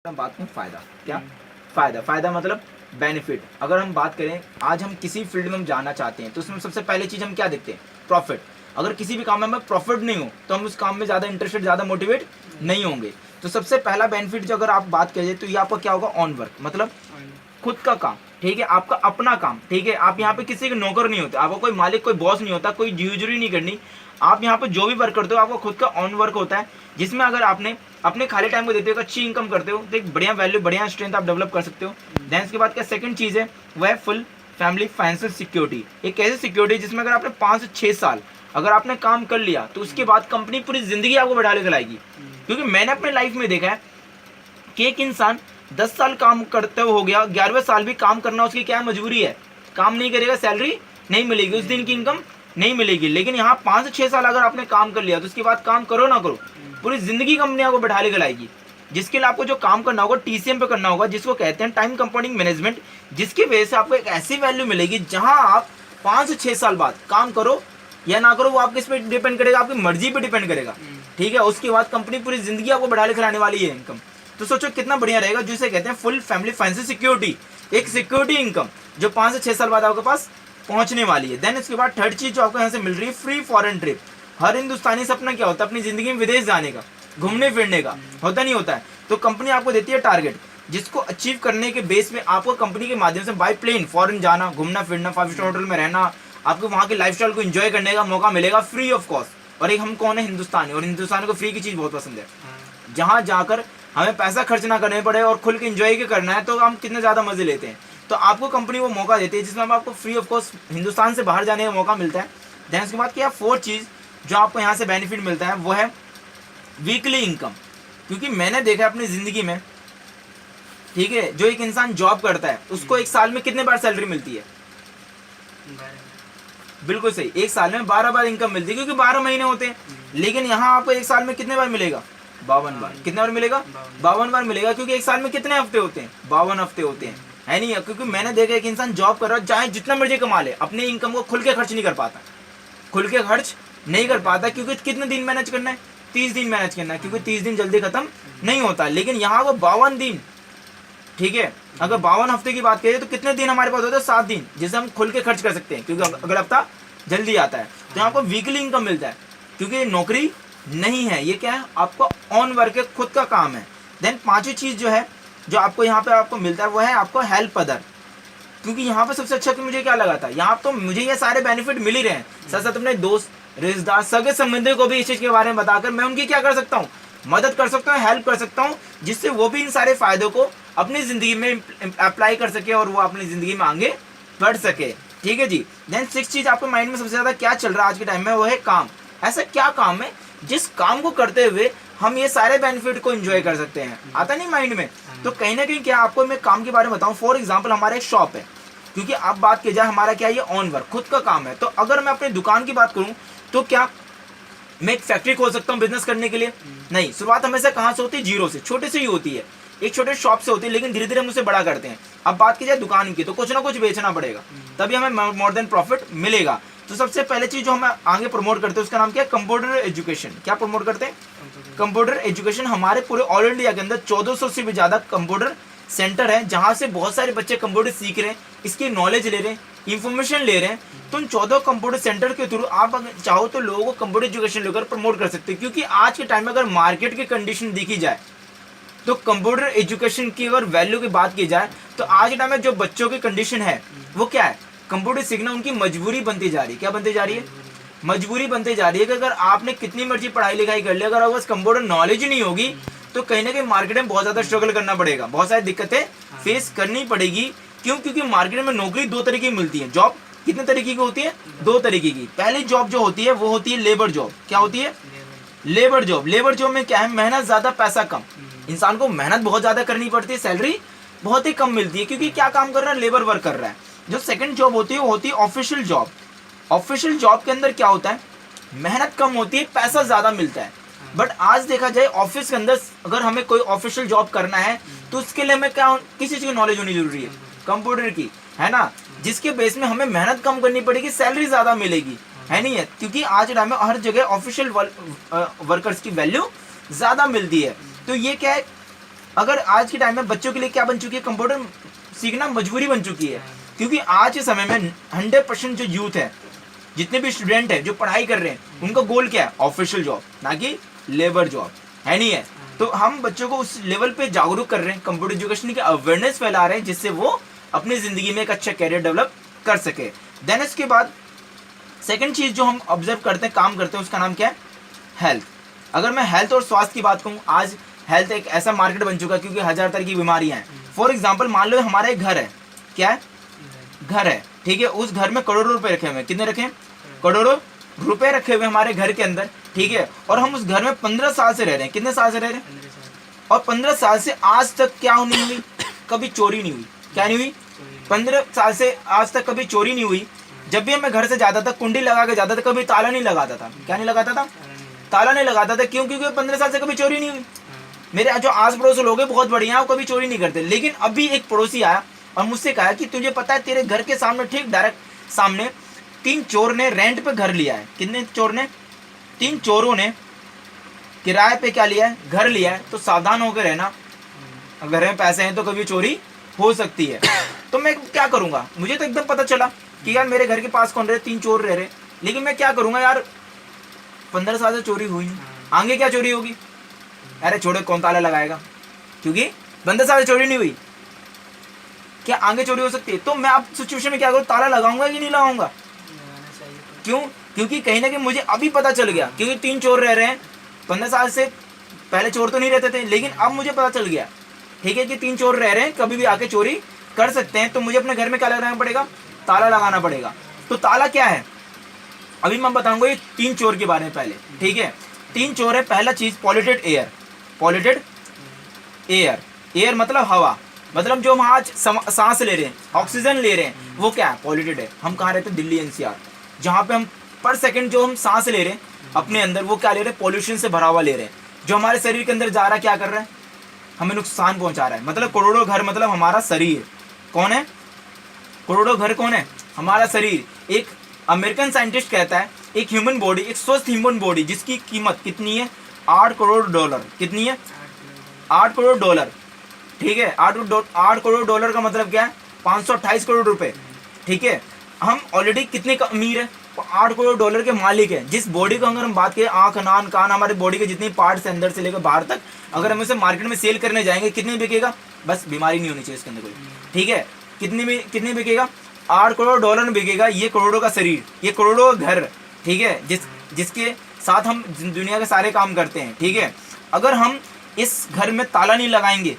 हम बात करें फायदा, क्या फायदा, फायदा मतलब बेनिफिट। अगर हम बात करें, आज हम किसी फील्ड में हम जाना चाहते हैं तो उसमें सबसे पहले चीज हम क्या देखते हैं? प्रॉफिट। अगर किसी भी काम में हमें प्रॉफिट नहीं हो तो हम उस काम में ज्यादा इंटरेस्टेड, ज्यादा मोटिवेट नहीं होंगे। तो सबसे पहला बेनिफिट जो अगर आप बात करिए तो ये आपका क्या होगा? ऑन वर्क, मतलब खुद का काम, ठीक है, आपका अपना काम, ठीक है। आप यहाँ पे किसी के नौकर नहीं होते, आपको कोई मालिक, कोई बॉस नहीं होता, कोई ड्यूजरी नहीं करनी। आप यहाँ पे जो भी वर्क करते हो आपको खुद का ऑन वर्क होता है, जिसमें अगर आपने अपने खाली टाइम को देते हो, अच्छी इनकम करते हो तो एक बढ़िया वैल्यू, बढ़िया स्ट्रेंथ आप डेवलप कर सकते हो। देन इसके बाद क्या सेकंड चीज है, वह है फुल फैमिली फाइनेंशियल सिक्योरिटी। एक ऐसी सिक्योरिटी जिसमें अगर आपने 5 से 6 साल अगर आपने काम कर लिया तो उसके बाद कंपनी पूरी जिंदगी आपको बढ़ा लेकर आएगी। क्योंकि मैंने अपने लाइफ में देखा है कि एक इंसान 10 साल काम करते हो गया, 11वें साल भी काम करना उसकी क्या मजबूरी है? काम नहीं करेगा, सैलरी नहीं मिलेगी, उस दिन की इनकम नहीं मिलेगी। लेकिन यहाँ 5 से 6 साल अगर आपने काम कर लिया तो उसके बाद काम करो ना करो, पूरी जिंदगी कंपनी आपको बैठा लेकर आएगी। जिसके लिए आपको जो काम करना होगा टीसीएम पे करना होगा, जिसको कहते हैं टाइम कंपाउंडिंग मैनेजमेंट, जिसकी वजह से आपको एक ऐसी वैल्यू मिलेगी जहां आप 5 से 6 साल बाद काम करो या ना करो, वो आपके इस पे डिपेंड करेगा, आपकी मर्जी पे डिपेंड करेगा, ठीक है। उसके बाद कंपनी पूरी जिंदगी आपको बढ़ा लेकर आने वाली है इनकम। तो सोचो कितना बढ़िया रहेगा, जिसे कहते हैं फुल फैमिली फाइनेंशियल सिक्योरिटी, एक सिक्योरिटी इनकम जो 5 से 6 साल बाद आपके पास पहुंचने वाली है। देन इसके बाद थर्ड चीज जो आपको यहाँ से मिल रही है, फ्री फॉरेन ट्रिप। हर हिंदुस्तानी सपना क्या होता है? अपनी जिंदगी में विदेश जाने का, घूमने फिरने का, होता नहीं होता है? तो कंपनी आपको देती है टारगेट, जिसको अचीव करने के बेस में आपको कंपनी के माध्यम से बाय प्लेन फॉरेन जाना, घूमना फिरना, 5 स्टार होटल में रहना, आपको वहां के लाइफस्टाइल को एंजॉय करने का मौका मिलेगा फ्री ऑफ कॉस्ट। और एक हम कौन है? हिंदुस्तानी, और हिंदुस्तानी को फ्री की चीज बहुत पसंद है। जहां जाकर हमें पैसा खर्च ना करने पड़े और खुल के एंजॉय के करना है तो हम कितने ज्यादा मजे लेते हैं। तो आपको कंपनी वो मौका देती है जिसमें आपको फ्री ऑफ कॉस्ट हिंदुस्तान से बाहर जाने का मौका मिलता है। देन उसके बाद क्या, फोर्थ चीज जो आपको यहाँ से बेनिफिट मिलता है वो है वीकली इनकम। क्योंकि मैंने देखा है अपनी जिंदगी में, ठीक है, जो एक इंसान जॉब करता है उसको एक साल में कितने बार सैलरी मिलती है? बिल्कुल सही, एक साल में 12 बार इनकम मिलती है, क्योंकि 12 महीने होते हैं। लेकिन यहाँ आपको एक साल में कितने बार मिलेगा? 52 बार। कितने बार मिलेगा? 52 बार मिलेगा, क्योंकि एक साल में कितने हफ्ते होते हैं? 52 हफ्ते होते हैं, है नहीं? क्योंकि मैंने देखा है कि इंसान जॉब कर रहा है, चाहे जितना मर्जी कमा ले, अपनी इनकम को खुल के खर्च नहीं कर पाता, खुल के खर्च नहीं कर पाता। क्योंकि कितने दिन मैनेज करना है? 30 दिन मैनेज करना है, क्योंकि 30 दिन जल्दी खत्म नहीं होता। लेकिन यहाँ को 52 दिन, ठीक है। अगर 52 हफ्ते की बात करें तो कितने दिन हमारे पास होते हैं? 7 दिन, जिसे हम खुल के खर्च कर सकते हैं, क्योंकि अगर हफ्ता जल्दी आता है तो यहाँ आपको वीकली इनकम मिलता है। क्योंकि ये नौकरी नहीं है, ये क्या है? आपको ऑन वर्क है, खुद का काम है। देन पांचवी चीज जो है, जो आपको यहाँ पे आपको मिलता है वो है आपको हेल्प अदर। क्योंकि यहाँ पे सबसे अच्छा कि मुझे क्या लगा था, यहाँ तो मुझे ये सारे बेनिफिट मिल ही रहे हैं, साथ साथ अपने दोस्त, रिश्तेदार, सगे संबंधी को भी इस चीज के बारे में बताकर मैं उनकी क्या कर सकता हूँ? मदद कर सकता हूँ, हेल्प कर सकता हूँ, जिससे वो भी इन सारे फायदों को अपनी जिंदगी में अप्लाई कर सके और वो अपनी जिंदगी में आगे बढ़ सके, ठीक है जी। देन 6 चीज आपके माइंड में सबसे ज्यादा क्या चल रहा है आज के टाइम में, वो है काम। ऐसा क्या काम है जिस काम को करते हुए हम ये सारे बेनिफिट को एंजॉय कर सकते हैं? आता नहीं माइंड में? तो कहीं ना कहीं क्या आपको मैं काम के बारे में बताऊं, फॉर एग्जांपल हमारा एक शॉप है, क्योंकि अब बात की जाए हमारा क्या, ये ऑन वर्क खुद का काम है। तो अगर मैं अपनी दुकान की बात करूं तो क्या मैं एक फैक्ट्री खोल सकता हूं बिजनेस करने के लिए? नहीं, शुरुआत हमेशा कहां से होती है? जीरो से, छोटे से ही होती है, एक छोटे शॉप से होती है, लेकिन धीरे धीरे हम उसे बड़ा करते हैं। अब बात की जाए दुकान की तो कुछ ना कुछ बेचना पड़ेगा, तभी हमें मोर देन प्रॉफिट मिलेगा। तो सबसे पहले चीज जो हम आगे प्रमोट करते हैं उसका नाम क्या है? Computer education. क्या प्रमोट करते हैं? Computer education. हमारे पूरे ऑल इंडिया के अंदर 1400 से भी ज्यादा कंप्यूटर सेंटर है, जहां से बहुत सारे बच्चे कंप्यूटर सीख रहे हैं, इसकी नॉलेज ले रहे हैं, इंफॉर्मेशन ले रहे हैं। तो उन 14 कंप्यूटर सेंटर के थ्रू आप अगर चाहो तो लोगों को कंप्यूटर एजुकेशन लेकर प्रमोट कर सकते हैं। क्योंकि आज के टाइम में अगर मार्केट की कंडीशन देखी जाए तो कंप्यूटर एजुकेशन की अगर वैल्यू की बात की जाए तो आज के टाइम में जो बच्चों की कंडीशन है वो क्या है? कंप्यूटर सीखना उनकी मजबूरी बनती जा रही है। क्या बनती जा रही है? मजबूरी बनती जा रही है कि अगर आपने कितनी मर्जी पढ़ाई लिखाई कर ली, अगर आपके पास कंप्यूटर नॉलेज ही नहीं होगी तो कहीं ना कहीं मार्केट में बहुत ज्यादा स्ट्रगल करना पड़ेगा, बहुत सारी दिक्कतें फेस करनी पड़ेगी। क्यों? क्योंकि मार्केट में नौकरी 2 तरीके की मिलती है। जॉब कितने तरीके की होती है? 2 तरीके की। पहली जॉब जो होती है वो होती है लेबर जॉब। क्या होती है? Labour job. लेबर जॉब में क्या है? मेहनत ज्यादा, पैसा कम। इंसान को मेहनत बहुत ज्यादा करनी पड़ती है, सैलरी बहुत ही कम मिलती है, क्योंकि क्या काम कर रहा है? लेबर वर्क कर रहा है। जो सेकंड जॉब होती है वो होती है ऑफिशियल जॉब। ऑफिशियल जॉब के अंदर क्या होता है? मेहनत कम होती है, पैसा ज्यादा मिलता है। बट आज देखा जाए ऑफिस के अंदर अगर हमें कोई ऑफिशियल जॉब करना है तो उसके लिए हमें क्या, किसी चीज की नॉलेज होनी जरूरी है? कंप्यूटर की, है ना, जिसके बेस में हमें मेहनत कम करनी पड़ेगी, सैलरी ज्यादा मिलेगी, है नहीं है? क्योंकि आज टाइम में हर जगह ऑफिशियल वर्कर्स की वैल्यू ज्यादा मिलती है। तो ये क्या है? अगर आज के टाइम में बच्चों के लिए क्या बन चुकी है, कंप्यूटर सीखना मजबूरी बन चुकी है, क्योंकि आज के समय में 100% जो यूथ है, जितने भी स्टूडेंट है जो पढ़ाई कर रहे हैं, उनका गोल क्या है, ऑफिशियल जॉब, ना कि लेबर जॉब, है नहीं है। तो हम बच्चों को उस लेवल पे जागरूक कर रहे हैं, कंप्यूटर एजुकेशन की अवेयरनेस फैला रहे हैं, जिससे वो अपनी जिंदगी में एक अच्छा कैरियर डेवलप कर सके। देन इसके बाद सेकंड चीज जो हम ऑब्जर्व करते हैं, काम करते हैं, उसका नाम क्या है, हेल्थ। अगर मैं हेल्थ और स्वास्थ्य की बात कहूँ, आज हेल्थ एक ऐसा मार्केट बन चुका है, क्योंकि 1000 तरह की बीमारियां हैं। फॉर एग्जाम्पल मान लो हमारा एक घर है, क्या है, घर है, ठीक है, उस घर में करोड़ों रुपए रखे हुए हैं, कितने रखे हैं, करोड़ों रुपए रखे हुए हमारे घर के अंदर, ठीक है, और हम उस घर में 15 साल से रह रहे हैं, कितने साल से रह रहे हैं, और 15 साल से आज तक क्या नहीं हुई, कभी चोरी नहीं हुई, क्या नहीं हुई, 15 साल से आज तक कभी चोरी नहीं हुई। जब भी मैं घर से जाता था, कुंडी लगा के जाता था, कभी ताला नहीं लगाता था, क्या नहीं लगाता था, ताला नहीं लगाता था, क्यों, क्योंकि 15 साल से कभी चोरी नहीं हुई। मेरे जो आस पड़ोस लोग हैं बहुत बढ़िया है, वो कभी चोरी नहीं करते। लेकिन अभी एक पड़ोसी आया और मुझसे कहा कि तुझे पता है तेरे घर के सामने, ठीक डायरेक्ट सामने 3 चोर ने रेंट पे घर लिया है। कितने चोर ने, 3 चोरों ने किराए पे क्या लिया है, घर लिया है। तो सावधान होकर रहना, घर में पैसे हैं तो कभी चोरी हो सकती है। तो मैं क्या करूंगा, मुझे तो एकदम पता चला कि यार मेरे घर के पास कौन रहे, 3 चोर रह रहे, लेकिन मैं क्या करूंगा यार, 15 साल से चोरी हुई नहीं, आगे क्या चोरी होगी, अरे छोड़ो कौन ताला लगाएगा, क्योंकि 15 साल से चोरी नहीं हुई, क्या आगे चोरी हो सकती है। तो मैं अब सिचुएशन में क्या करूँ, ताला लगाऊंगा कि नहीं लगाऊंगा, क्यों, क्योंकि कहीं ना कहीं मुझे अभी पता चल गया, क्योंकि 3 चोर रह रहे हैं, 15 साल से पहले चोर तो नहीं रहते थे, लेकिन अब मुझे पता चल गया, ठीक है, कि 3 चोर रह रहे हैं, कभी भी आके चोरी कर सकते हैं। तो मुझे अपने घर में क्या लगाना पड़ेगा, ताला लगाना पड़ेगा। तो ताला क्या है, अभी मैं बताऊंगा ये 3 चोर के बारे में पहले, ठीक है। 3 चोर है, पहला चीज polluted air, polluted air, air मतलब हवा, मतलब जो हम आज सांस ले रहे हैं, ऑक्सीजन ले रहे हैं, वो क्या है, पॉल्यूटेड है। हम कहाँ रहते हैं, दिल्ली एनसीआर, जहाँ पे हम पर सेकंड जो हम सांस ले रहे हैं अपने अंदर, वो क्या ले रहे हैं, पॉल्यूशन से भरा हुआ ले रहे हैं, जो हमारे शरीर के अंदर जा रहा है, क्या कर रहा है, हमें नुकसान पहुंचा रहा है। मतलब करोड़ों घर मतलब हमारा शरीर, कौन है, करोड़ों घर कौन है, हमारा शरीर। एक अमेरिकन साइंटिस्ट कहता है एक ह्यूमन बॉडी, एक स्वस्थ ह्यूमन बॉडी जिसकी कीमत कितनी है, 8 करोड़ डॉलर, कितनी है, 8 करोड़ डॉलर, ठीक है। 8 करोड़ डॉलर का मतलब क्या है, 528 करोड़ रुपए, ठीक है। हम ऑलरेडी कितने का अमीर है, 8 करोड़ डॉलर के मालिक है। जिस बॉडी को अगर हम बात करें, आंख, नान, कान, हमारे बॉडी के जितने पार्ट्स है अंदर से लेकर बाहर तक, अगर हम उसे मार्केट में सेल करने जाएंगे, कितने बिकेगा, बस बीमारी नहीं होनी चाहिए इसके अंदर कोई, ठीक है, कितने बिकेगा, 8 करोड़ डॉलर में बिकेगा। ये करोड़ों का शरीर, ये करोड़ों का घर, ठीक है, जिसके साथ हम दुनिया के सारे काम करते हैं, ठीक है। अगर हम इस घर में ताला नहीं लगाएंगे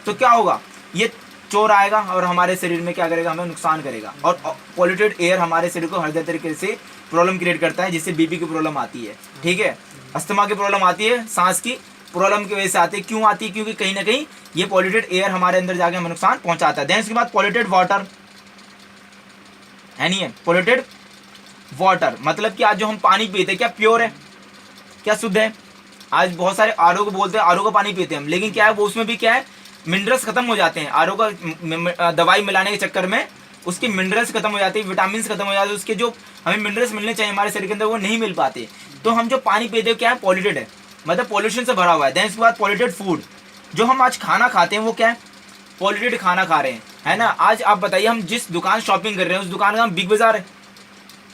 तो क्या होगा, ये चोर आएगा और हमारे शरीर में क्या करेगा, हमें नुकसान करेगा। और पॉल्यूटेड एयर हमारे शरीर को हर तरीके से प्रॉब्लम क्रिएट करता है, जिससे बीपी की प्रॉब्लम आती है, ठीक है, अस्थमा की प्रॉब्लम आती है, सांस की प्रॉब्लम की वजह से आती है। क्यों आती है, क्योंकि कहीं ना कहीं ये पॉल्यूटेड एयर हमारे अंदर जाके हमें नुकसान पहुंचाता है। देन इसके बाद पॉल्यूटेड वाटर है, नहीं है, पॉल्यूटेड वाटर मतलब कि आज जो हम पानी पीते हैं, क्या प्योर है, क्या शुद्ध है। आज बहुत सारे आरओ को बोलते हैं, आरओ का पानी पीते हैं हम, लेकिन क्या है वो, उसमें भी क्या है, मिनरल्स खत्म हो जाते हैं। आरओ का दवाई मिलाने के चक्कर में उसके मिनरल्स खत्म हो जाते हैं, विटामिन खत्म हो जाते हैं, उसके जो हमें मिनरल्स मिलने चाहिए हमारे शरीर के अंदर वो नहीं मिल पाते। तो हम जो पानी पीते हैं क्या है, पॉल्यूटेड है, मतलब पॉल्यूशन से भरा हुआ है। देन इसके बाद पॉल्यूटेड फूड, जो हम आज खाना खाते हैं वो क्या है, पॉल्यूटेड खाना खा रहे हैं, है ना। आज आप बताइए, हम जिस दुकान शॉपिंग कर रहे हैं उस दुकान का नाम बिग बाजार है,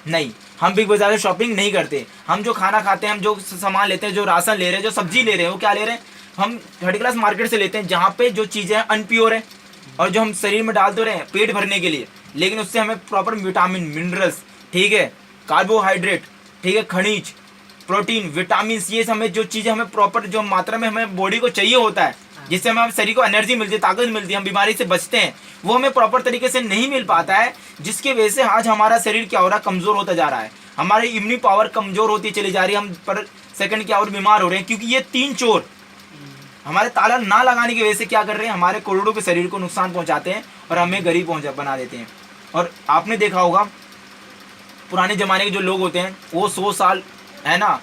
नहीं, हम बिग बाजार से शॉपिंग नहीं करते। हम जो खाना खाते हैं, हम जो सामान लेते हैं, जो राशन ले रहे हैं, जो सब्जी ले रहे हैं, वो क्या ले रहे हैं, हम थर्ड क्लास मार्केट से लेते हैं, जहाँ पे जो चीज़ें हैं अनप्योर है, और जो हम शरीर में डाल तो रहे हैं पेट भरने के लिए, लेकिन उससे हमें प्रॉपर विटामिन, मिनरल्स, ठीक है, कार्बोहाइड्रेट, ठीक है, खनिज, प्रोटीन, विटामिन, ये हमें जो चीज़ें हमें प्रॉपर जो मात्रा में हमें बॉडी को चाहिए होता है, जिससे हमें शरीर को एनर्जी मिलती है, ताकत मिलती है, हम बीमारी से बचते हैं, वो हमें प्रॉपर तरीके से नहीं मिल पाता है, जिसकी वजह से आज हमारा शरीर क्या हो रहा है, कमज़ोर होता जा रहा है, हमारी इम्यूनिटी पावर कमज़ोर होती चली जा रही है, हम पर सेकंड क्या और बीमार हो रहे हैं। क्योंकि ये 3 चोर हमारे ताला ना लगाने की वजह से क्या कर रहे हैं, हमारे करोड़ों के शरीर को नुकसान पहुंचाते हैं और हमें गरीब बना देते हैं। और आपने देखा होगा पुराने ज़माने के जो लोग होते हैं वो 100 साल, है ना,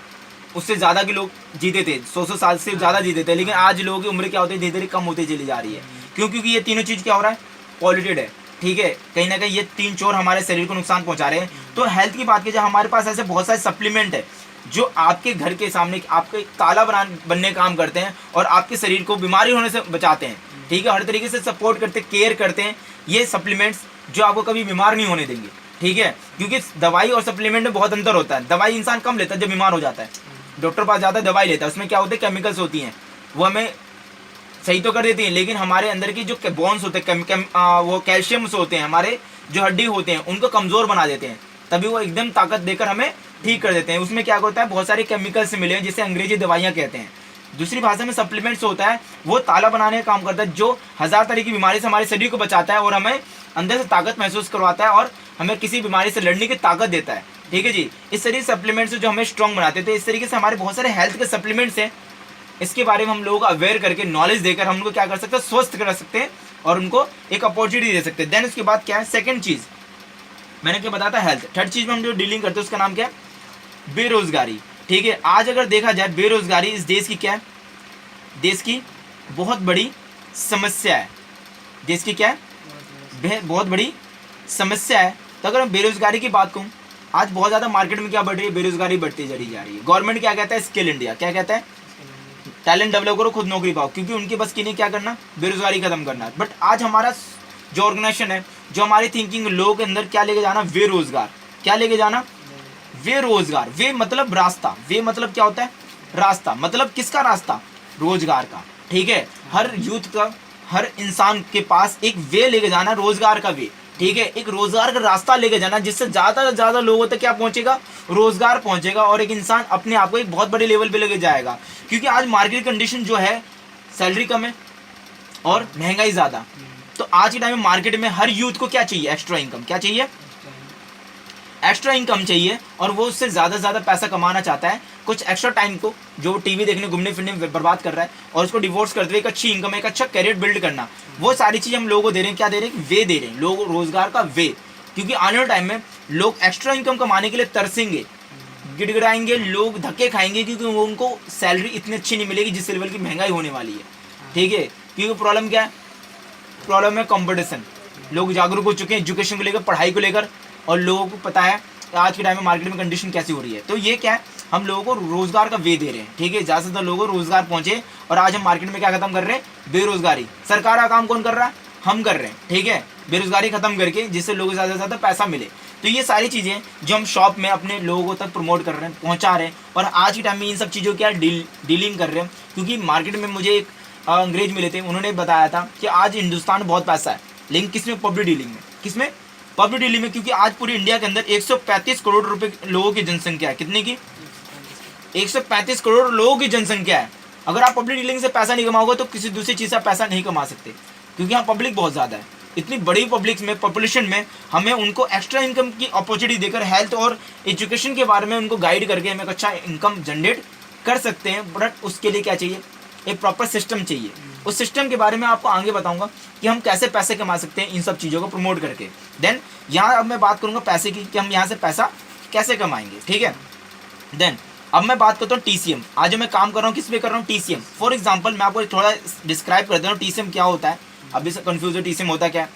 उससे ज़्यादा के लोग जीते थे, 100 साल से ज़्यादा जीते थे। लेकिन आज लोगों की उम्र क्या होती है, धीरे धीरे कम होती चली जा रही है। क्यों, क्योंकि ये तीनों चीज़ क्या हो रहा है, पॉल्यूटेड है, ठीक है। कहीं ना कहीं ये 3 चोर हमारे शरीर को नुकसान पहुंचा रहे हैं। तो हेल्थ की बात की जाए, हमारे पास ऐसे बहुत सारे सप्लीमेंट है जो आपके घर के सामने आपके ताला बनने का काम करते हैं और आपके शरीर को बीमारी होने से बचाते हैं, ठीक है, हर तरीके से सपोर्ट करते, केयर करते हैं। ये सप्लीमेंट्स जो आपको कभी बीमार नहीं होने देंगे, ठीक है, क्योंकि दवाई और सप्लीमेंट में बहुत अंतर होता है। दवाई इंसान कम लेता है जब बीमार हो जाता है, डॉक्टर पास जाता है, दवाई लेता है, उसमें क्या होते हैं, केमिकल्स होती हैं, वो हमें सही तो कर देती हैं, लेकिन हमारे अंदर की जो बोन्स होते हैं, वो कैल्शियम्स होते हैं, हमारे जो हड्डी होते हैं उनको कमज़ोर बना देते हैं, तभी वो एकदम ताकत देकर हमें ठीक कर देते हैं। उसमें क्या होता है, बहुत सारे केमिकल्स मिले हैं जिसे अंग्रेजी दवाइयाँ कहते हैं। दूसरी भाषा में सप्लीमेंट्स होता है, वो ताला बनाने का काम करता है, जो 1000 तरह की बीमारी से हमारे शरीर को बचाता है और हमें अंदर से ताकत महसूस करवाता है और हमें किसी बीमारी से लड़ने की ताकत देता है, ठीक है जी। इस तरीके से सप्लीमेंट्स जो हमें स्ट्रॉन्ग बनाते थे, इस तरीके से हमारे बहुत सारे हेल्थ के सप्लीमेंट्स हैं। इसके बारे में हम लोगों को अवेयर करके, नॉलेज देकर हम उनको क्या कर सकते हैं, स्वस्थ कर सकते हैं और उनको एक अपॉर्चुनिटी दे सकते हैं। देन उसके बाद क्या है, सेकंड चीज़ मैंने क्या बताया था, हेल्थ। थर्ड चीज़ में हम जो डीलिंग करते हैं उसका नाम क्या है, बेरोजगारी, ठीक है। आज अगर देखा जाए बेरोजगारी इस देश की क्या है, देश की बहुत बड़ी समस्या है। देश की क्या है, बहुत बड़ी समस्या है। तो अगर मैं बेरोजगारी की बात कहूँ, आज बहुत ज़्यादा मार्केट में क्या बढ़ रही है, बेरोजगारी बढ़ती चली जा रही है। गवर्नमेंट क्या कहता है, स्किल इंडिया, क्या कहता है, टैलेंट डेवलप करो, खुद नौकरी पाओ, क्योंकि उनके बस की नहीं क्या करना, बेरोजगारी खत्म करना। बट आज हमारा जो ऑर्गेनाइजेशन है, जो हमारी थिंकिंग, लोगों के अंदर क्या लेके जाना, बेरोजगार, क्या लेके जाना, बेरोजगार। वे मतलब रास्ता, वे मतलब क्या होता है, रास्ता, मतलब किसका रास्ता, रोजगार का, ठीक है। हर यूथ का, हर इंसान के पास एक वे लेके जाना, रोजगार का वे, ठीक है, एक रोजगार का रास्ता लेके जाना, जिससे ज़्यादा से ज़्यादा लोगों तक क्या पहुंचेगा, रोजगार पहुंचेगा और एक इंसान अपने आप को एक बहुत बड़े लेवल पे लेके जाएगा। क्योंकि आज मार्केट कंडीशन जो है, सैलरी कम है और महंगाई ज़्यादा। तो आज के टाइम में मार्केट में हर यूथ को क्या चाहिए, एक्स्ट्रा इनकम, क्या चाहिए, एक्स्ट्रा इनकम चाहिए, और वो उससे ज़्यादा से ज़्यादा पैसा कमाना चाहता है। कुछ एक्स्ट्रा टाइम को जो टीवी देखने, घूमने फिरने में बर्बाद कर रहा है, और उसको डिवोर्स करते हुए एक अच्छी इनकम, एक अच्छा करियर बिल्ड करना, वो सारी चीज़ हम लोगों को दे रहे हैं। क्या दे रहे हैं, वे दे रहे हैं, लोग रोजगार का वे। क्योंकि आने वाले टाइम में लोग एक्स्ट्रा इनकम कमाने के लिए तरसेंगे, गिड़गिड़ाएंगे, लोग धक्के खाएंगे, क्योंकि वो उनको सैलरी इतनी अच्छी नहीं मिलेगी जिस लेवल की महंगाई होने वाली है, ठीक है। क्योंकि प्रॉब्लम क्या है, प्रॉब्लम है कंपटीशन। लोग जागरूक हो चुके हैं एजुकेशन को लेकर, पढ़ाई को लेकर, और लोगों को पता है आज के टाइम में मार्केट में कंडीशन कैसी हो रही है। तो ये क्या है, हम लोगों को रोजगार का वे दे रहे हैं, ठीक है, ज़्यादा से ज़्यादा लोगों को रोजगार पहुंचे। और आज हम मार्केट में क्या खत्म कर रहे हैं, बेरोजगारी। सरकार का काम कौन कर रहा है, हम कर रहे हैं, ठीक है, बेरोजगारी खत्म करके, जिससे लोगों को ज़्यादा से ज़्यादा पैसा मिले। तो ये सारी चीज़ें जो हम शॉप में अपने लोगों तक प्रमोट कर रहे हैं, पहुँचा रहे हैं, और आज के टाइम में इन सब चीज़ों की डीलिंग कर रहे हैं। क्योंकि मार्केट में मुझे एक अंग्रेज मिले थे, उन्होंने बताया था कि आज हिंदुस्तान में बहुत पैसा है, लेकिन किसमें, पब्लिक डीलिंग में। किसमें, पब्लिक डीलिंग में। क्योंकि आज पूरी इंडिया के अंदर 135 करोड़ रुपए लोगों की जनसंख्या है। कितने की, 135 करोड़ लोगों की जनसंख्या है। अगर आप पब्लिक डीलिंग से पैसा नहीं कमाओगे तो किसी दूसरी चीज़ से पैसा नहीं कमा सकते, क्योंकि यहाँ पब्लिक बहुत ज़्यादा है। इतनी बड़ी पब्लिक में, पॉपुलेशन में, हमें उनको एक्स्ट्रा इनकम की अपॉर्चुनिटी देकर, हेल्थ और एजुकेशन के बारे में उनको गाइड करके हमें अच्छा इनकम जनरेट कर सकते हैं। बट उसके लिए क्या चाहिए, एक प्रॉपर सिस्टम चाहिए। उस सिस्टम के बारे में आपको आगे बताऊंगा कि हम कैसे पैसे कमा सकते हैं इन सब चीज़ों को प्रमोट करके। देन यहाँ अब मैं बात करूँगा पैसे की, कि हम यहाँ से पैसा कैसे कमाएंगे, ठीक है। देन अब मैं बात करता हूँ TCM। आज जो मैं काम कर रहा हूँ, किस पे कर रहा हूँ, TCM। फॉर एग्जाम्पल मैं आपको थोड़ा डिस्क्राइब कर दे रहा हूँ TCM क्या होता है। अभी से कन्फ्यूज है TCM होता क्या है।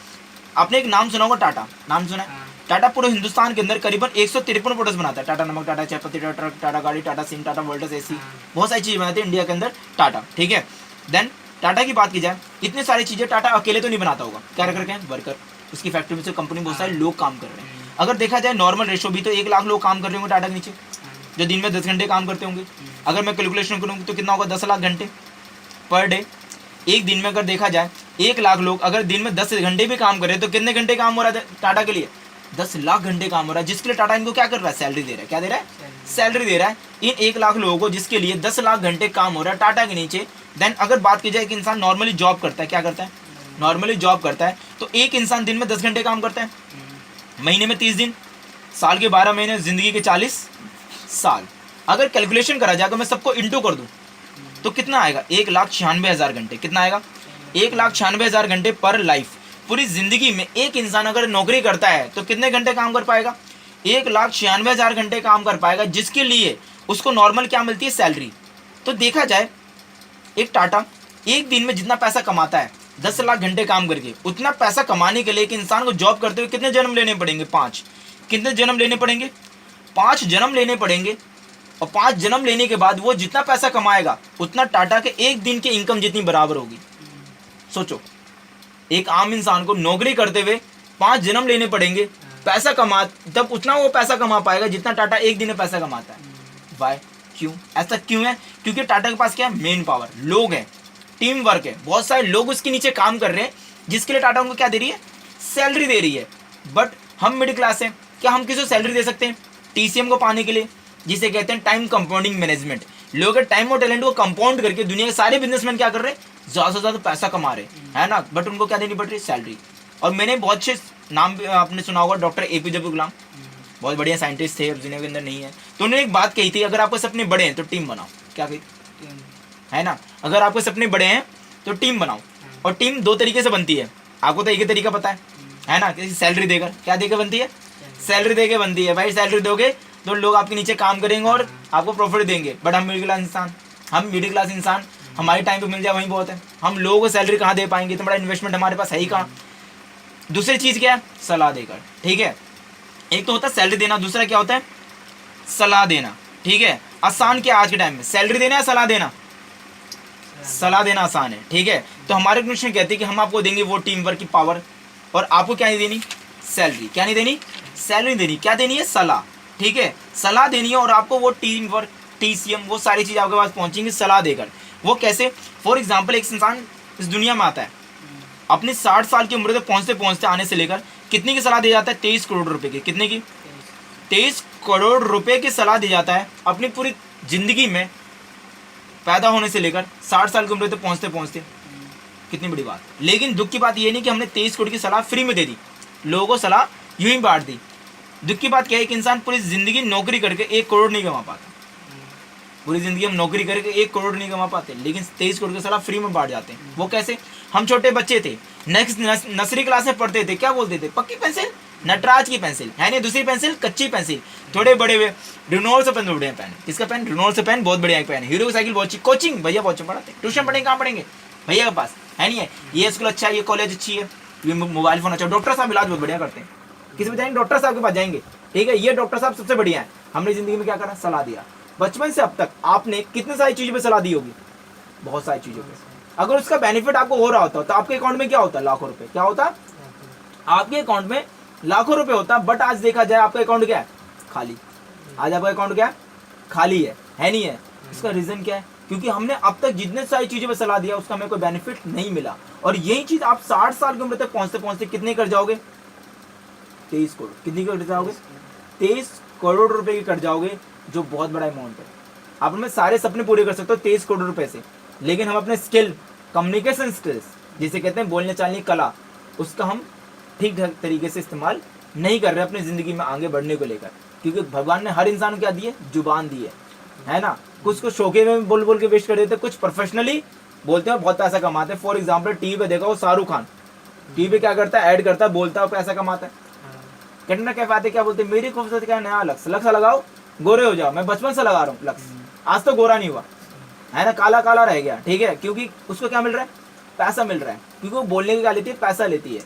आपने एक नाम सुना होगा, टाटा, नाम सुना है। टाटा पूरे हिंदुस्तान के अंदर करीबन 153 प्रोडक्ट्स बनाता है। टाटा नमक, टाटा चायपत्ती, टाटा ट्रक, टाटा गाड़ी, टाटा सिम, टाटा वोल्टस AC, बहुत सारी चीज़ें बनाते हैं इंडिया के अंदर टाटा, ठीक है। देन टाटा की बात की जाए, इतनी सारी चीज़ें टाटा अकेले तो नहीं बनाता होगा, क्या करके हैं, वर्कर, उसकी फैक्ट्री में से कंपनी बहुत सारे लोग काम कर रहे हैं। अगर देखा जाए नॉर्मल रेशो भी तो 1 लाख लोग काम कर रहे होंगे टाटा के नीचे, जो दिन में 10 घंटे काम करते होंगे। अगर मैं कैलकुलेशन करूँ तो कितना होगा, 10 लाख घंटे पर डे। एक दिन में अगर देखा जाए 1 लाख लोग अगर दिन में 10 घंटे भी काम कर रहे हैं, तो कितने घंटे काम हो रहा है टाटा के लिए, 10 लाख घंटे काम हो रहा है। जिसके लिए टाटा इनको क्या कर रहा है, सैलरी दे रहा है। क्या दे रहा है, सैलरी दे रहा है इन 1 लाख लोगों को, जिसके लिए 10 लाख घंटे काम हो रहा है टाटा के नीचे। देन अगर बात की जाए कि इंसान नॉर्मली जॉब करता है, क्या करता है, नॉर्मली जॉब करता है, तो एक इंसान दिन में 10 घंटे काम करता है, महीने में 30 दिन, साल के 12 महीने, जिंदगी के 40 साल। अगर कैलकुलेशन करा जाए तो मैं सबको इंटू कर दूं तो कितना आएगा, 1,96,000 घंटे। कितना आएगा, 1,96,000 घंटे पर लाइफ। पूरी जिंदगी में एक इंसान अगर नौकरी करता है तो कितने घंटे काम कर पाएगा, 1,96,000 घंटे काम कर पाएगा, जिसके लिए उसको नॉर्मल क्या मिलती है, सैलरी। तो देखा जाए एक टाटा एक दिन में जितना पैसा कमाता है 10 लाख घंटे काम करके, उतना पैसा कमाने के लिए एक इंसान को जॉब करते हुए कितने जन्म लेने पड़ेंगे, 5। कितने जन्म लेने पड़ेंगे, 5 जन्म लेने पड़ेंगे, और 5 जन्म लेने के बाद वो जितना पैसा कमाएगा उतना टाटा के एक दिन के इनकम जितनी बराबर होगी। सोचो, एक आम इंसान को नौकरी करते हुए 5 जन्म लेने पड़ेंगे, पैसा कमा, तब उतना वो पैसा कमा पाएगा जितना टाटा एक दिन में पैसा कमाता है। वाई? क्यों? ऐसा क्यों है? क्योंकि टाटा के पास क्या है? मेन पावर, लोग हैं, टीम वर्क है, बहुत सारे लोग उसके नीचे काम कर रहे हैं, जिसके लिए टाटा उनको क्या दे रही है? सैलरी दे रही है। बट हम मिडिल क्लास हैं, क्या हम किसी को सैलरी दे सकते हैं टीसीएम को पाने के लिए, जिसे कहते हैं टाइम कंपाउंडिंग मैनेजमेंट। लोग के टाइम और टैलेंट को कंपाउंड करके दुनिया के सारे बिजनेसमैन क्या कर रहे हैं? ज़्यादा से ज़्यादा पैसा कमा रहे हैं, है ना, बट उनको क्या देनी पड़ रही है? सैलरी। और मैंने बहुत अच्छे नाम भी आपने सुना होगा, डॉक्टर एपीजे अब्दुल कलाम, बहुत बढ़िया साइंटिस्ट थे, अब दुनिया के अंदर नहीं है, तो उन्होंने एक बात कही थी, अगर आपके सपने बड़े हैं तो टीम बनाओ। क्या कही? है ना, अगर आपके सपने बड़े हैं तो टीम बनाओ। और टीम 2 तरीके से बनती है, आपको तो एक ही तरीका पता है ना, किसी सैलरी देकर। क्या देकर बनती है? सैलरी देकर बनती है। भाई सैलरी दोगे तो लोग आपके नीचे काम करेंगे और आपको प्रॉफिट देंगे। बट हम मिडिल क्लास इंसान हमारे टाइम पे मिल जाए वही बहुत है। हम लोगों को सैलरी कहाँ दे पाएंगे? इतना बड़ा इन्वेस्टमेंट हमारे पास है ही कहाँ। दूसरी चीज़ क्या है? सलाह देकर। ठीक है, एक तो होता है सैलरी देना, दूसरा क्या होता है? सलाह देना। ठीक है, आसान क्या आज के टाइम में? सैलरी देना या सलाह देना? सलाह देना आसान है। ठीक है, तो हमारे कमीशन कहते हैं कि हम आपको देंगे वो टीम वर्क की पावर, और आपको क्या नहीं देनी? सैलरी। क्या नहीं देनी? सैलरी देनी। क्या देनी है? सलाह। ठीक है, सलाह देनी है, और आपको वो टीम वर्क, टीसीएम, वो सारी चीज़ आपके पास पहुंचेंगी सलाह देकर। वो कैसे? फॉर एग्जाम्पल, एक इंसान इस दुनिया में आता है, अपनी 60 साल की उम्र तक पहुंचते पहुंचते आने से लेकर कितनी की सलाह दे जाता है? 23 करोड़ रुपए की। कितने की? 23 करोड़ रुपए की सलाह दी जाता है अपनी पूरी जिंदगी में, पैदा होने से लेकर 60 साल की उम्र तक पहुंचते पहुंचते। कितनी बड़ी बात। लेकिन दुख की बात यह नहीं कि हमने 23 करोड़ की सलाह फ्री में दे दी, लोगों को सलाह यूं ही बांट दी। दुख की बात क्या है कि इंसान पूरी जिंदगी नौकरी करके 1 करोड़ नहीं कमा पाता। पूरी जिंदगी हम नौकरी करके 1 करोड़ नहीं कमा पाते, लेकिन 23 करोड़ की सलाह फ्री में बांट जाते हैं। वो कैसे? हम छोटे बच्चे थे, नेक्स्ट नर्सरी क्लास में पढ़ते थे, क्या बोलते थे? पक्की पेंसिल, नटराज की पेंसिल, है नहीं, दूसरी पेंसिल कच्ची पेंसिल, थोड़े बड़े हुए रिनोल्ड से पेन, बढ़िया पेन। किसका पेन? रिनोल्ड से पेन, बहुत बढ़िया पेन। हीरो की साइकिल बहुत अच्छी। कोचिंग भैया बहुत अच्छा पढ़ाते, ट्यूशन पढ़ेंगे कहाँ पढ़ेंगे? भैया के पास, है नहीं है। ये स्कूल अच्छा है, ये कॉलेज अच्छी है, ये मोबाइल फोन अच्छा। डॉक्टर साहब इलाज बहुत बढ़िया करते हैं, किसी भी जाएंगे डॉक्टर साहब के पास जाएंगे। ठीक है, ये डॉक्टर साहब सबसे बढ़िया है। हमने जिंदगी में क्या करा? सलाह दिया। बचपन से अब तक आपने कितनी सारी चीजों पे सलाह दी होगी? बहुत सारी चीजों पे। अगर उसका बेनिफिट आपको हो रहा होता तो आपके अकाउंट में क्या होता? लाखों रुपए। क्या होता? आपके अकाउंट में लाखों रुपए होता। बट आज देखा जाए आपका अकाउंट क्या है? खाली। आज आपका अकाउंट क्या है? खाली है नहीं है। इसका रीजन क्या है? क्योंकि हमने अब तक जितने सारी चीजों पे सलाह दिया उसका हमें कोई बेनिफिट नहीं मिला। और यही चीज आप 60 साल की उम्र तक पहुंचते पहुंचते कितने कर जाओगे? 23 करोड़। कितनी कर जाओगे? 23 करोड़ रुपए की कर जाओगे, जो बहुत बड़ा अमाउंट है। आप हमें सारे सपने पूरे कर सकते हो 23 करोड़ रुपए से, लेकिन हम अपने स्किल, कम्युनिकेशन स्किल्स, जिसे कहते हैं बोलने चालने की कला, उसका हम ठीक ढंग तरीके से इस्तेमाल नहीं कर रहे अपनी जिंदगी में आगे बढ़ने को लेकर। क्योंकि भगवान ने हर इंसान को क्या दी है? जुबान दी है ना। कुछ को शौके में बोल बोल के वेस्ट कर देते, कुछ प्रोफेशनली बोलते हैं बहुत पैसा कमाते हैं। फॉर एग्जाम्पल, टीवी पे देखा वो शाहरुख खान टीवी पे क्या करता है? ऐड करता है, बोलता है, पैसा कमाता है। कटना क्या बात है? क्या बोलते हैं? मेरी खूबसूरती का नया लक्ष्य लगाओ, गोरे हो जाओ। मैं बचपन से लगा रहा हूँ लक्ष्य, आज तो गोरा नहीं हुआ, है ना, काला काला रह गया। ठीक है, क्योंकि उसको क्या मिल रहा है? पैसा मिल रहा है। क्योंकि वो बोलने की क्या लेती है? पैसा लेती है।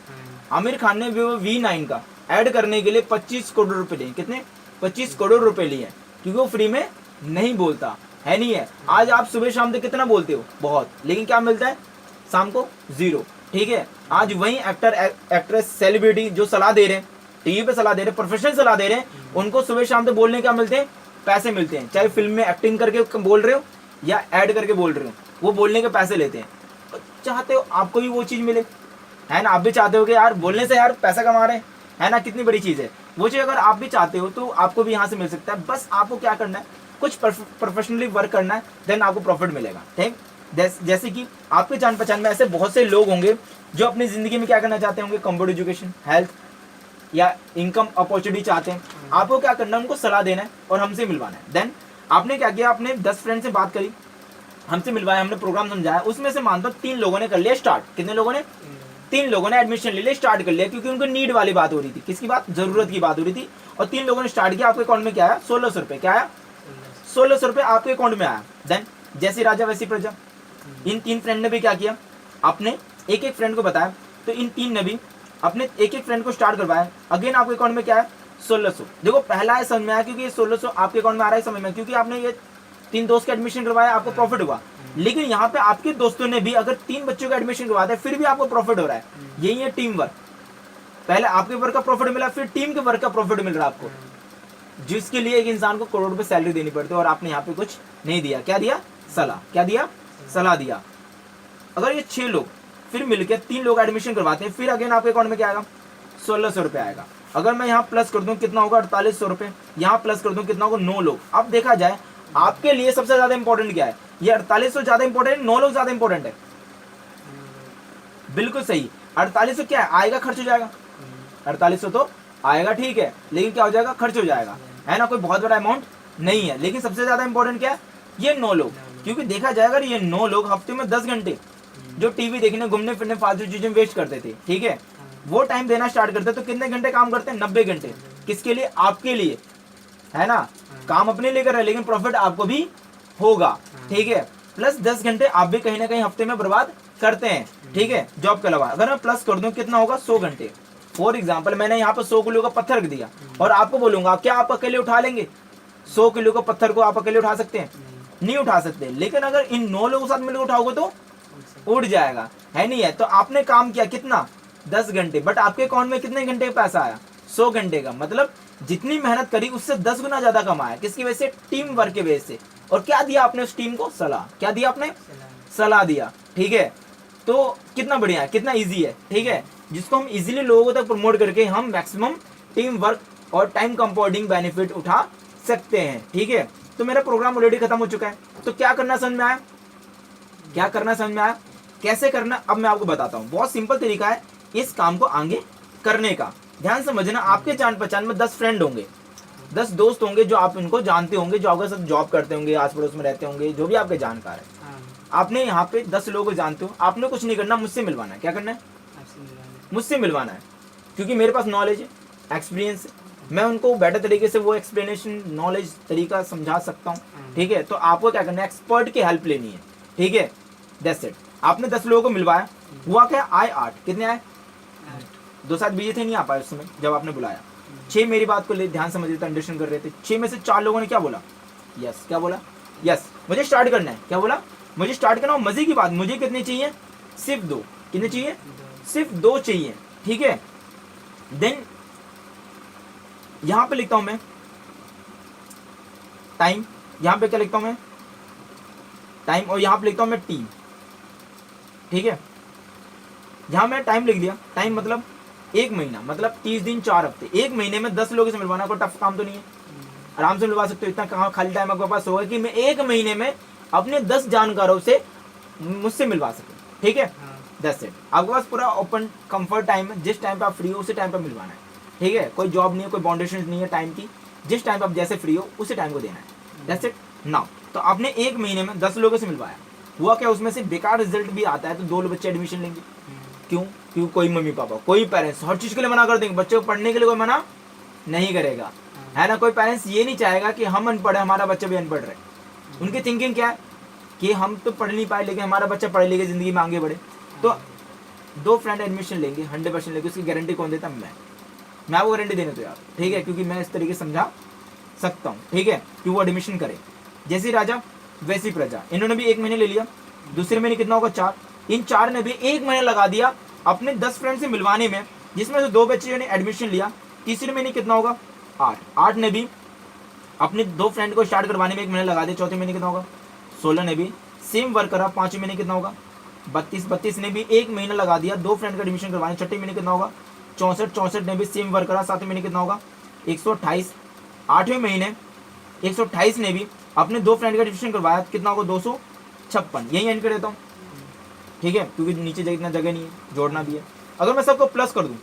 आमिर खान ने V9 का ऐड करने के लिए 25 करोड़ रुपए लिए। कितने? 25 करोड़ रुपए लिए, क्योंकि वो फ्री में नहीं बोलता, है नहीं है। आज आप सुबह शाम तक कितना बोलते हो? बहुत, लेकिन क्या मिलता है? शाम को 0। ठीक है, आज वही एक्टर, एक्ट्रेस, सेलिब्रिटी जो सलाह दे रहे हैं, टीवी पे सलाह दे रहे हैं, प्रोफेशनल सलाह दे रहे हैं, उनको सुबह शाम तक बोलने क्या मिलते हैं? पैसे मिलते हैं। चाहे फिल्म में एक्टिंग करके बोल रहे हो या ऐड करके बोल रहे हो, वो बोलने के पैसे लेते हैं। चाहते हो आपको भी वो चीज मिले, है ना। आप भी चाहते हो कि यार बोलने से यार पैसा कमा रहे हैं, है ना, कितनी बड़ी चीज है वो चीज। अगर आप भी चाहते हो तो आपको भी यहाँ से मिल सकता है। बस आपको क्या करना है? कुछ प्रोफेशनली वर्क करना है, देन आपको प्रॉफिट मिलेगा। ठीक, जैसे कि आपके जान पहचान में ऐसे बहुत से लोग होंगे जो अपनी जिंदगी में क्या करना चाहते होंगे? कंप्यूटर एजुकेशन, हेल्थ या इनकम अपॉर्चुनिटी चाहते हैं। आपको क्या करना है? उनको सलाह देना है और हमसे मिलवाना है। देन आपने क्या किया? आपने 10 फ्रेंड से बात करी, हमसे मिलवाया, हमने प्रोग्राम समझाया, उसमें से मानता हूं 3 लोगों ने कर लिया स्टार्ट। कितने लोगों ने? 3 लोगों ने एडमिशन ले लिया, स्टार्ट कर लिया, क्योंकि उनको नीड वाली बात हो रही थी। किसकी बात? जरूरत की बात हो रही थी। और 3 लोगों ने स्टार्ट किया। आपके अकाउंट में क्या आया? 1600 रुपए। क्या आया? 1600 रुपए आपके अकाउंट में आया। देन जैसी राजा वैसी प्रजा। इन 3 फ्रेंड ने भी क्या किया? आपने एक एक फ्रेंड को बताया, तो इन 3 ने भी अपने एक एक फ्रेंड को स्टार्ट करवाया। अगेन आपके अकाउंट में क्या है? 1600। देखो पहला है समझ में आया, क्योंकि ये 1600 आपके अकाउंट में आ रहा है समझ में, क्योंकि आपने ये 3 दोस्त का एडमिशन करवाया, आपको प्रॉफिट हुआ। लेकिन यहाँ पे आपके दोस्तों ने भी अगर 3 बच्चों का एडमिशन करवा दिया फिर भी आपको प्रॉफिट हो रहा है। यही है टीम वर्क। पहले आपके वर्क का प्रॉफिट मिला, फिर टीम के वर्क का प्रॉफिट मिल रहा है आपको, जिसके लिए एक इंसान को करोड़ रुपए सैलरी देनी पड़ती है, और आपने यहाँ पे कुछ नहीं दिया। क्या दिया? सलाह। क्या दिया? सलाह दिया। अगर ये 6 लोग फिर मिलकर 3 लोग एडमिशन करवाते हैं, फिर अगेन आपके अकाउंट में क्या आएगा? 1600 रुपए आएगा। अगर मैं यहाँ प्लस कर दूं कितना होगा? 4800 रुपए। यहाँ प्लस कर दूं कितना होगा? 9 लोग। अब देखा जाए आपके लिए सबसे ज्यादा इंपॉर्टेंट क्या है? ये 4800 ज्यादा इंपॉर्टेंट है, 9 लोग ज्यादा इंपॉर्टेंट है? बिल्कुल सही। 4800 क्या है? आएगा, खर्च हो जाएगा। 4800 तो आएगा, ठीक है, लेकिन क्या हो जाएगा? खर्च हो जाएगा, है ना, कोई बहुत बड़ा अमाउंट नहीं है। लेकिन सबसे ज्यादा इंपॉर्टेंट क्या है? ये 9 लोग। क्योंकि देखा जाएगा ये 9 लोग हफ्ते में 10 घंटे जो टीवी देखने, घूमने फिरने, फालतू चीजें वेस्ट करते थे, ठीक है, वो टाइम देना स्टार्ट करते, तो कितने घंटे काम करते हैं? 90 घंटे। किसके लिए? आपके लिए, है ना। काम अपने लिए कर रहे हैं, लेकिन प्रॉफिट आपको भी होगा, ठीक है। प्लस 10 घंटे आप भी कहीं ना कहीं हफ्ते में बर्बाद करते हैं, ठीक है, जॉब के अलावा। अगर मैं प्लस कर दूं कितना होगा? 100 घंटे। फॉर एग्जाम्पल मैंने यहाँ पर 100 किलो का पत्थर रख दिया और आपको बोलूंगा क्या आप अकेले उठा लेंगे? 100 किलो का पत्थर को आप अकेले उठा सकते हैं? नहीं उठा सकते। लेकिन अगर इन 9 लोगों के साथ मिलकर उठाओगे तो उड़ जाएगा, है नहीं है? तो आपने काम किया कितना? 10 घंटे, बट आपके अकाउंट में कितने घंटे का पैसा आया? 100 घंटे का। मतलब जितनी मेहनत करी उससे 10 गुना ज्यादा कमाया। किसकी वजह से? टीम वर्क की वजह से। और क्या दिया आपने उस टीम को? सलाह। क्या दिया आपने? सलाह दिया, ठीक है। तो कितना बढ़िया है, कितना इजी है, ठीक है, जिसको हम इजीली लोगों तक प्रमोट करके हम मैक्सिमम टीम वर्क और टाइम कंपाउंडिंग बेनिफिट उठा सकते हैं, ठीक है। तो मेरा प्रोग्राम ऑलरेडी खत्म हो चुका है। तो क्या करना समझ में आया? क्या करना समझ में आया? कैसे करना अब मैं आपको बताता हूँ। बहुत सिंपल तरीका है इस काम को आगे करने का। ध्यान समझना, आपके जान पहचान में 10 फ्रेंड होंगे, 10 दोस्त होंगे जो आप इनको जानते होंगे, जो आपके साथ जॉब करते होंगे, आस पड़ोस में रहते होंगे, जो भी आपके जानकार है। आपने यहाँ पे 10 लोगों को जानते हो, आपने कुछ नहीं करना, मुझसे मिलवाना है। क्या करना है? मुझसे मिलवाना है, क्योंकि मेरे पास नॉलेज है, एक्सपीरियंस है, मैं उनको बेटर तरीके से वो एक्सप्लेनेशन, नॉलेज, तरीका समझा सकता हूँ, ठीक है। तो आपको क्या करना है? एक्सपर्ट की हेल्प लेनी है, ठीक है। That's it. आपने 10 लोगों को मिलवाया, हुआ क्या? आए 8। कितने आए? 2 साथ बिजी थे, नहीं आ पाए उस समय जब आपने बुलाया। 6 मेरी बात को ले ध्यान समझ रहे थे, अंडरस्टैंड कर रहे थे। 6 में से 4 लोगों ने क्या बोला? यस। क्या बोला? यस, मुझे स्टार्ट करना है। क्या बोला? मुझे स्टार्ट करना। मजे की बात, मुझे कितने चाहिए? सिर्फ 2। कितने चाहिए? सिर्फ 2 चाहिए, ठीक है। देन यहां पे लिखता हूं मैं टाइम, यहां पे क्या लिखता हूं मैं? टाइम। और यहां पे लिखता हूं मैं टीम, ठीक है। यहां मैं टाइम लिख दिया। टाइम मतलब 1 महीना, मतलब 30 दिन 4 हफ्ते। 1 महीने में 10 लोगों से मिलवाना कोई टफ काम तो नहीं है, आराम से मिलवा सकते हो। इतना कहाँ खाली टाइम आपके पास होगा कि मैं 1 महीने में अपने 10 जानकारों से मुझसे मिलवा सकूं, ठीक है। That's it. आपके पास पूरा ओपन कंफर्ट टाइम है, जिस टाइम पे आप फ्री हो उसी टाइम पे मिलवाना है, ठीक है। कोई जॉब नहीं है, कोई बाउंडेशन नहीं है टाइम की, जिस टाइम पे आप जैसे फ्री हो उसी टाइम को देना है। That's it. नाउ तो आपने 1 महीने में 10 लोगों से मिलवाया, हुआ क्या? उसमें से बेकार रिजल्ट भी आता है तो 2 बच्चे एडमिशन लेंगे। क्यों? क्यों? कोई मम्मी पापा, कोई पेरेंट्स हर चीज के लिए मना कर देंगे, बच्चे को पढ़ने के लिए कोई मना नहीं करेगा, है ना। कोई पेरेंट्स ये नहीं चाहेगा कि हम अनपढ़ है, हमारा बच्चा भी अनपढ़ रहे। उनकी थिंकिंग क्या है कि हम तो पढ़ नहीं पाए लेकिन हमारा बच्चा पढ़ लिखे जिंदगी में आगे बढ़े। तो 2 फ्रेंड एडमिशन लेंगे, 100% लेंगे, उसकी गारंटी कौन देता? मैं आपको गारंटी देने तो यार, ठीक है, क्योंकि मैं इस तरीके से समझा सकता हूँ, ठीक है, कि वो एडमिशन करे। जैसी राजा वैसी प्रजा, इन्होंने भी 1 महीने ले लिया। दूसरे महीने कितना होगा? 4। इन 4 ने भी 1 महीना लगा दिया अपने 10 फ्रेंड से मिलवाने में, जिसमें से 2 बच्चे ने एडमिशन लिया। तीसरे महीने कितना होगा? 8। 8 ने भी अपने 2 फ्रेंड को स्टार्ट करवाने में 1 महीना लगा दिया। चौथे महीने कितना होगा? 16 ने भी सेम वर्क करा। 5वें महीने कितना होगा? 32। 32 ने भी 1 महीना लगा दिया 2 फ्रेंड का एडमिशन करवाने। 6ठे महीने कितना होगा? 64। 64 ने भी सेम वर्क करा। 7वें महीने कितना होगा? 128। 8वें महीने 128 ने भी अपने 2 फ्रेंड का एडमिशन करवाया। कितना होगा? 256। यही एंड कर देता हूँ, ठीक है, क्योंकि नीचे इतना जगह नहीं है, जोड़ना भी है। अगर मैं सबको प्लस कर दूं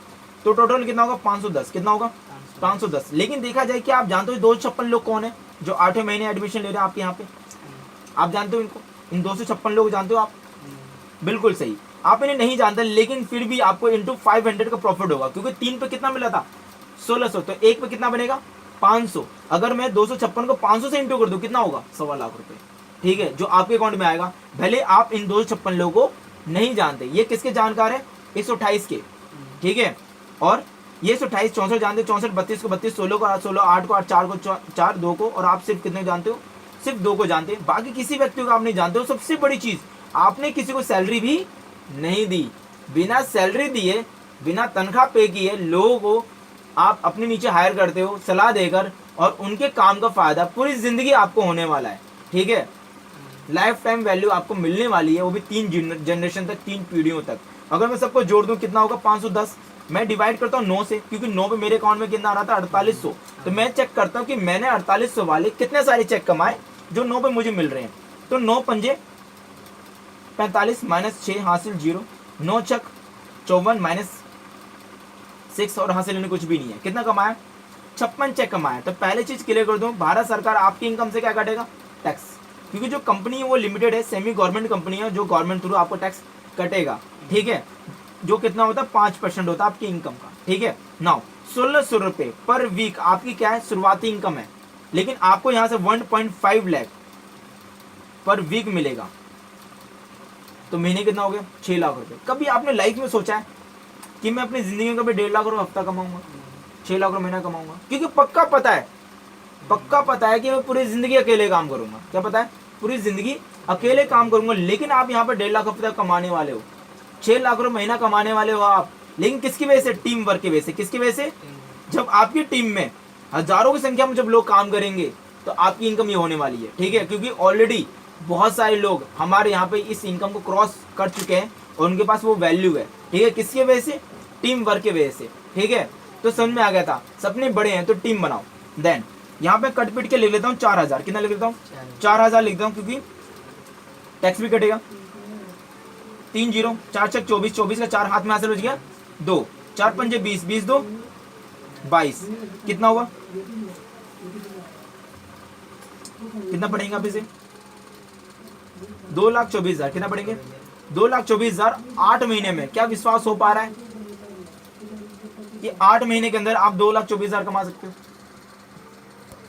तो टोटल कितना होगा? 510। कितना होगा? 510। लेकिन देखा जाए कि आप जानते हो 256 लोग कौन है जो 8वें महीने एडमिशन ले रहे हैं आपके यहाँ पे? आप जानते हो इनको? इन 256 लोग जानते हो आप? बिल्कुल सही, आप इन्हें नहीं जानते, लेकिन फिर भी आपको इंटू 500 का प्रॉफिट होगा, क्योंकि 3 पे कितना मिला था? 1600। तो 1 पे कितना बनेगा? 500। अगर मैं 256 को 500 से इंटू कर दूं कितना होगा? 1.25 लाख रुपए, ठीक है, जो आपके अकाउंट में आएगा। भले आप इन 256 लोगों को नहीं जानते, ये किसके जानकार है? 128 के, ठीक है। और ये 28 64 जानते हो, 64 32 को 32, 16 को 8, 16 8 को 8, 4 को 4, 2 को, और आप सिर्फ कितने जानते हो? सिर्फ 2 को जानते हैं, बाकी किसी व्यक्ति को आप नहीं जानते हो। सबसे बड़ी चीज, आपने किसी को सैलरी भी नहीं दी, बिना सैलरी दिए, बिना तनख्वाह पे किए लोगों को आप अपने नीचे हायर करते हो सलाह देकर, और उनके काम का फायदा पूरी जिंदगी आपको होने वाला है। ठीक है, लाइफ टाइम वैल्यू आपको मिलने वाली है, वो भी 3 जनरेशन तक, 3 पीढ़ियों तक। अगर मैं सबको जोड़ दूं कितना होगा? 510। मैं डिवाइड करता हूँ 9 से, क्योंकि 9 पे मेरे अकाउंट में कितना आ रहा था? 4800। तो मैं चेक करता हूँ कि मैंने 4800 वाले कितने सारे चेक कमाए जो 9 पे मुझे मिल रहे हैं। तो 9 पंजे 45 माइनस 6 हासिल 0, 9 चक 54 माइनस 6 और हासिल इन्हें कुछ भी नहीं है। कितना कमाया? 56 चेक कमाया। तो पहले चीज क्लियर कर दूं, भारत सरकार आपकी इनकम से क्या काटेगा? टैक्स, क्योंकि जो कंपनी है वो लिमिटेड है, सेमी गवर्नमेंट कंपनी है, जो गवर्नमेंट थ्रू आपको टैक्स कटेगा। ठीक है, जो कितना होता है? 5% होता है आपकी इनकम का। ठीक है, नाउ 1600 रुपये पर वीक आपकी क्या है? शुरुआती इनकम है, लेकिन आपको यहाँ से 1.5 लाख पर वीक मिलेगा। तो महीने कितना हो गया? 6 लाख रुपए। कभी आपने लाइफ में सोचा है कि मैं अपनी जिंदगी में कभी 1.5 लाख रुपए हफ्ता कमाऊंगा, 6 लाख रुपए महीना कमाऊंगा? क्योंकि पक्का पता है कि मैं पूरी जिंदगी अकेले काम करूंगा। क्या पता है? पूरी जिंदगी अकेले काम करूंगा। लेकिन आप यहाँ पर 1.5 लाख रुपए कमाने वाले हो, 6 लाख रुपए महीना कमाने वाले हो आप, लेकिन किसकी वजह से? टीम वर्क की वजह से। किसकी वजह से? जब आपकी टीम में हजारों की संख्या में जब लोग काम करेंगे तो आपकी इनकम ये होने वाली है। ठीक है, क्योंकि ऑलरेडी बहुत सारे लोग हमारे यहाँ पे इस इनकम को क्रॉस कर चुके हैं और उनके पास वो वैल्यू है। ठीक है, किसकी वजह से? टीम वर्क की वजह से। ठीक है, तो समझ में आ गया था, सपने बड़े हैं तो टीम बनाओ। देन यहाँ पे कट पिट के लिख लेता हूँ 4000। कितना लिख लेता हूँ? 4000 लिखता हूँ, क्योंकि टैक्स भी कटेगा। 3 0, 4 चक 24, 24 का 4 हाथ में हासिल हो गया 2, 4 पंजे 20, 20 2 22। कितना हुआ? कितना पढ़ेंगे आप इसे? 2,24,000। कितना पढ़ेंगे? 2,24,000 8 महीने में। क्या विश्वास हो पा रहा है कि 8 महीने के अंदर आप 2,24,000 कमा सकते हो?